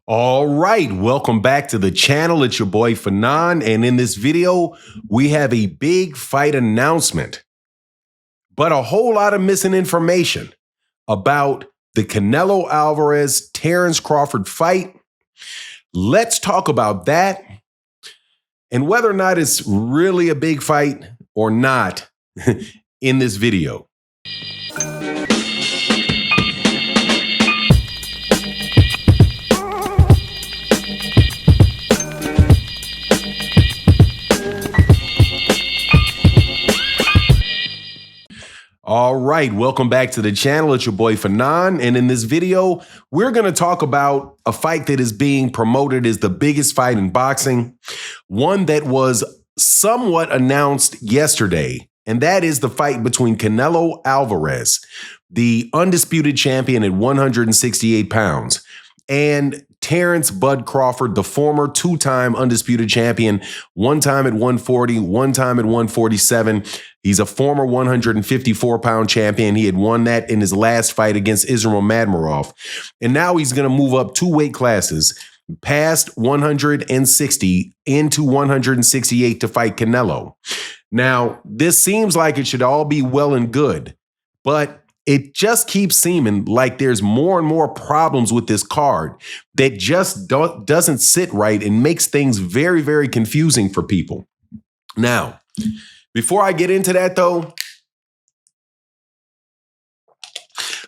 All right, welcome back to the channel. It's your boy Fanon, and in this video, we have a big fight announcement, but a whole lot of missing information about the Canelo Alvarez Terence Crawford fight. Let's talk about that and whether or not it's really a big fight or not in this video. All right, welcome back to the channel. It's your boy Fanon, and in this video, we're going to talk about a fight that is being promoted as the biggest fight in boxing, one that was somewhat announced yesterday, and that is the fight between Canelo Alvarez, the undisputed champion at 168 pounds, and Terence Bud Crawford, the former two-time undisputed champion, one time at 140, one time at 147. He's a former 154-pound champion. He had won that in his last fight against Israel Madmarov. And now he's going to move up two weight classes, past 160 into 168 to fight Canelo. Now, this seems like it should all be well and good, but it just keeps seeming like there's more and more problems with this card that just doesn't sit right and makes things very, very confusing for people. Now, before I get into that, though,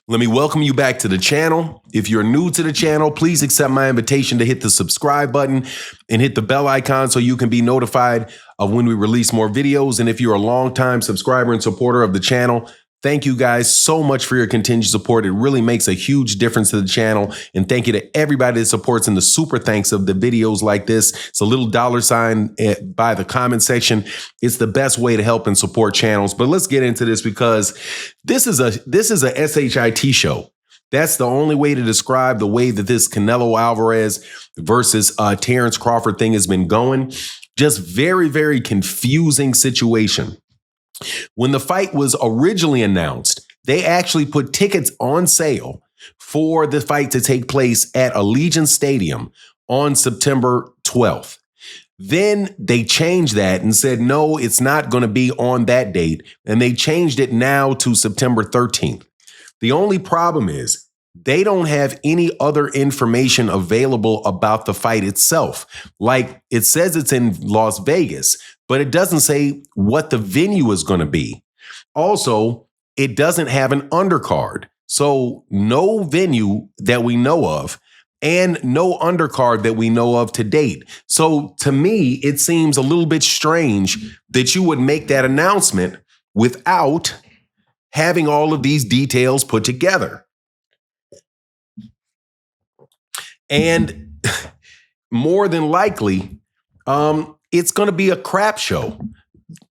let me welcome you back to the channel. If you're new to the channel, please accept my invitation to hit the subscribe button and hit the bell icon so you can be notified of when we release more videos. And if you're a longtime subscriber and supporter of the channel, thank you guys so much for your continued support. It really makes a huge difference to the channel. And thank you to everybody that supports in the super thanks of the videos like this. It's a little $sign by the comment section. It's the best way to help and support channels. But let's get into this because this is a SHIT show. That's the only way to describe the way that this Canelo Alvarez versus Terence Crawford thing has been going. Just very, very confusing situation. When the fight was originally announced, they actually put tickets on sale for the fight to take place at Allegiant Stadium on September 12th. Then they changed that and said, no, it's not going to be on that date. And they changed it now to September 13th. The only problem is they don't have any other information available about the fight itself. Like it says it's in Las Vegas, but it doesn't say what the venue is going to be. Also, it doesn't have an undercard. So no venue that we know of and no undercard that we know of to date. So to me, it seems a little bit strange that you would make that announcement without having all of these details put together. And more than likely, it's going to be a crap show.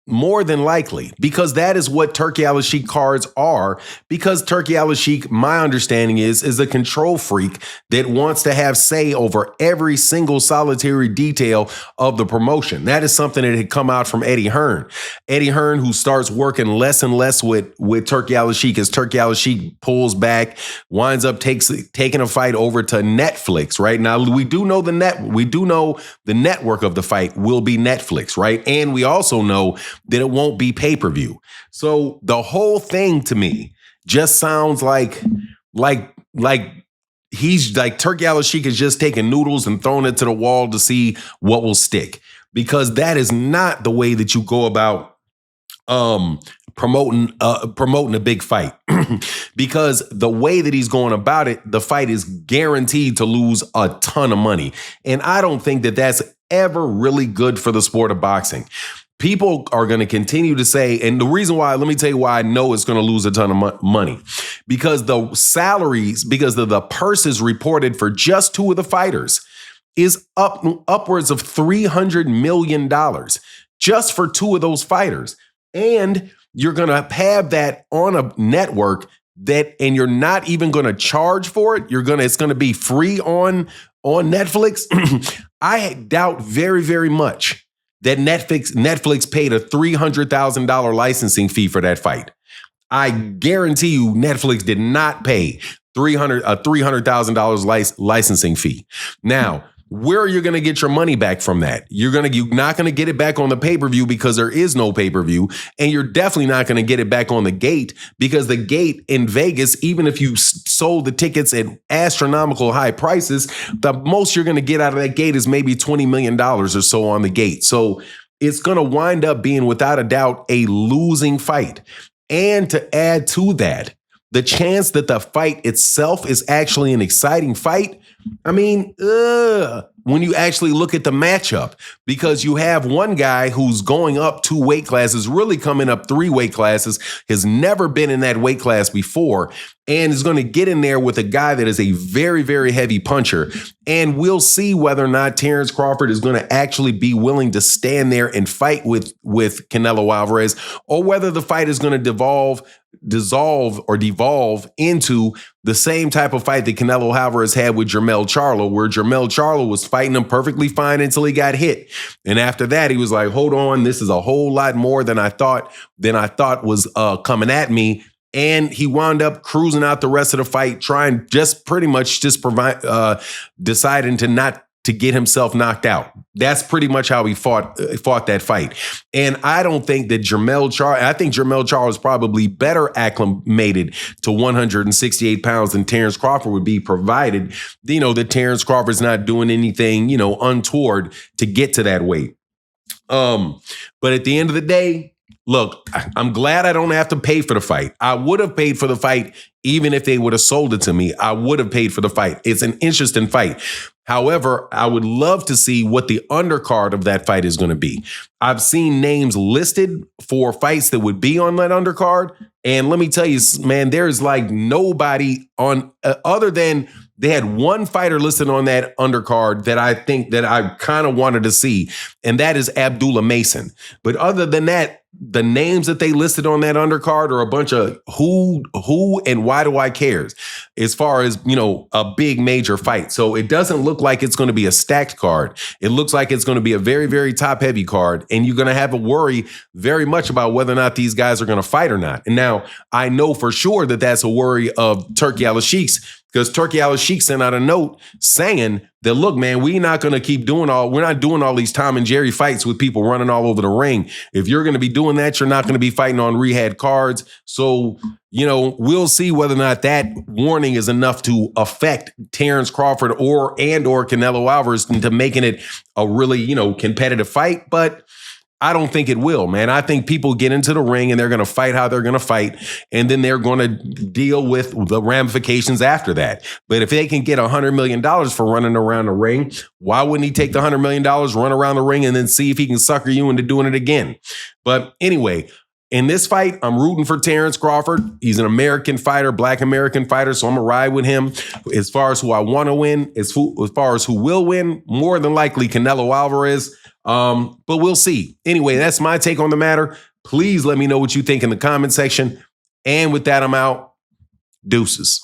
More than likely, because that is what Turki Al-Sheikh cards are, because Turki Al-Sheikh, my understanding is a control freak that wants to have say over every single solitary detail of the promotion. That is something that had come out from Eddie Hearn. Eddie Hearn, who starts working less and less with Turki Al-Sheikh as Turki Al-Sheikh pulls back, winds up taking a fight over to Netflix, right? Now, we do know the network of the fight will be Netflix, right? And we also know that it won't be pay-per-view. So the whole thing to me just sounds like he's like Turki Al-Sheikh is just taking noodles and throwing it to the wall to see what will stick, because that is not the way that you go about promoting a big fight. Because the way that he's going about it, the fight is guaranteed to lose a ton of money. And I don't think that that's ever really good for the sport of boxing. People are going to continue to say, and the reason why, let me tell you why I know it's going to lose a ton of money, because the salaries, because of the purses reported for just two of the fighters is upwards of $300 million just for two of those fighters. And you're going to have that on a network and you're not even going to charge for it. It's going to be free on Netflix. I doubt very, very much that Netflix paid a $300,000 licensing fee for that fight. I guarantee you Netflix did not pay $300,000 licensing fee. Now, where are you going to get your money back from that? You're not going to get it back on the pay-per-view because there is no pay-per-view. And you're definitely not going to get it back on the gate because the gate in Vegas, even if you sold the tickets at astronomical high prices, the most you're going to get out of that gate is maybe $20 million or so on the gate. So it's going to wind up being, without a doubt, a losing fight. And to add to that, the chance that the fight itself is actually an exciting fight, I mean, when you actually look at the matchup, because you have one guy who's going up 2 weight classes, really coming up 3 weight classes, has never been in that weight class before, and is going to get in there with a guy that is a very, very heavy puncher. And we'll see whether or not Terence Crawford is going to actually be willing to stand there and fight with Canelo Alvrez, or whether the fight is going to devolve into the same type of fight that Canelo Alvarez had with Jermell Charlo, where Jermell Charlo was fighting him perfectly fine until he got hit. And after that, he was like, hold on, this is a whole lot more than I thought was coming at me. And he wound up cruising out the rest of the fight, deciding to not to get himself knocked out. That's pretty much how he fought that fight. And I don't think that I think Jermell Charlo is probably better acclimated to 168 pounds than Terence Crawford would be, provided, that Terence Crawford's not doing anything, untoward to get to that weight. But at the end of the day, look, I'm glad I don't have to pay for the fight. I would have paid for the fight even if they would have sold it to me. I would have paid for the fight. It's an interesting fight. However, I would love to see what the undercard of that fight is going to be. I've seen names listed for fights that would be on that undercard. And let me tell you, man, there's like nobody on other than they had one fighter listed on that undercard that I think that I kind of wanted to see, and that is Abdullah Mason. But other than that, the names that they listed on that undercard are a bunch of who and why do I cares as far as, a big major fight. So it doesn't look like it's going to be a stacked card. It looks like it's going to be a very, very top heavy card. And you're going to have a worry very much about whether or not these guys are going to fight or not. And now I know for sure that that's a worry of Turki Al-Sheikh's, because Turki Al-Sheikh sent out a note saying that, look, man, we're not doing all these Tom and Jerry fights with people running all over the ring. If you're going to be doing that, you're not going to be fighting on rehab cards. So, we'll see whether or not that warning is enough to affect Terence Crawford or Canelo Alvarez into making it a really, competitive fight. But I don't think it will, man. I think people get into the ring and they're going to fight how they're going to fight, and then they're going to deal with the ramifications after that. But if they can get $100 million for running around the ring, why wouldn't he take the $100 million, run around the ring, and then see if he can sucker you into doing it again? But anyway, in this fight, I'm rooting for Terence Crawford. He's an American fighter, Black American fighter, so I'm going to ride with him. As far as who I want to win, as far as who will win, more than likely Canelo Alvarez. But we'll see. Anyway, that's my take on the matter. Please let me know what you think in the comment section. And with that, I'm out. Deuces.